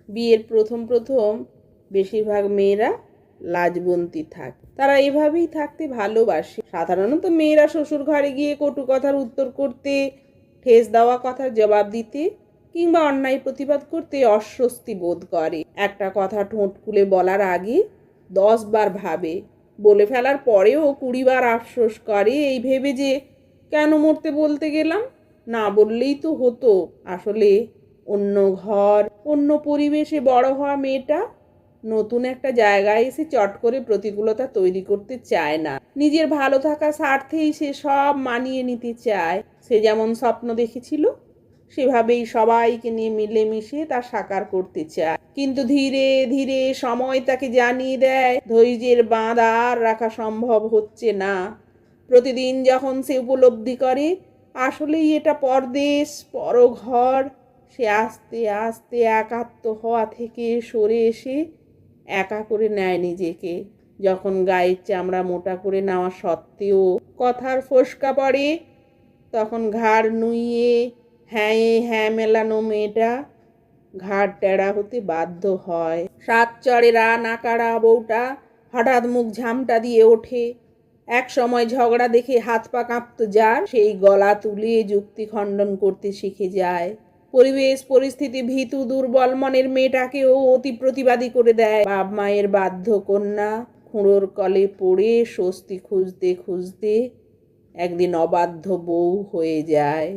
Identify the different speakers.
Speaker 1: বিয়ের প্রথম প্রথম বেশিরভাগ মেয়েরা লাজবন্তী থাকে। তারা এভাবেই থাকতে ভালোবাসে। সাধারণত মেয়েরা শ্বশুর ঘরে গিয়ে কটু কথার উত্তর করতে, ঠেস দেওয়া কথার জবাব দিতে কিংবা অন্যায় প্রতিবাদ করতে অস্বস্তি বোধ করে। একটা কথা ঠোঁট খুলে বলার আগে 10 বার ভাবে, বলে ফেলার পরেও 20 বার আফসোস করে, এই ভেবে যে কেন মরতে বলতে গেলাম, না বললেই তো হতো। আসলে অন্য ঘর, অন্য পরিবেশে বড় হওয়া মেয়েটা নতুন একটা জায়গায় এসে চট করে প্রতিকূলতা তৈরি করতে চায় না। নিজের ভালো থাকার স্বার্থেই সে সব মানিয়ে নিতে চায়। সে যেমন স্বপ্ন দেখেছিল সেভাবেই সবাইকে নিয়ে মিলেমিশে তা সাকার করতে চায়। কিন্তু ধীরে ধীরে সময় তাকে জানিয়ে দেয় ধৈর্যের বাঁধ আর রাখা সম্ভব হচ্ছে না। প্রতিদিন যখন সে উপলব্ধি করে আসলেই এটা পরদেশ, পরঘর, সে আস্তে আস্তে একাত্ম হওয়া থেকে সরে এসে একা করে নেয় নিজেকে। যখন গায়ের চামড়া মোটা করে নেওয়া সত্ত্বেও কথার ফোসকা পড়ে, তখন ঘাড় নুইয়ে হ্যাঁ হ্যাঁ মেলানো মেয়েটা ঘাড় টেরা হতে বাধ্য হয়। সাত চড়েরা নাকাড়া বউটা হঠাৎ মুখ ঝামটা দিয়ে ওঠে। এক সময় ঝগড়া দেখে হাত পা কাঁপত যার, সেই গলা তুলে যুক্তি খণ্ডন করতে শিখে যায়। পরিবেশ পরিস্থিতি ভীতু দুর্বল মনের মেয়েটাকেও অতি প্রতিবাদী করে দেয়। বাপ মায়ের বাধ্য কন্যা খুঁড়োর কলে পড়ে স্বস্তি খুঁজতে খুঁজতে একদিন অবাধ্য বউ হয়ে যায়।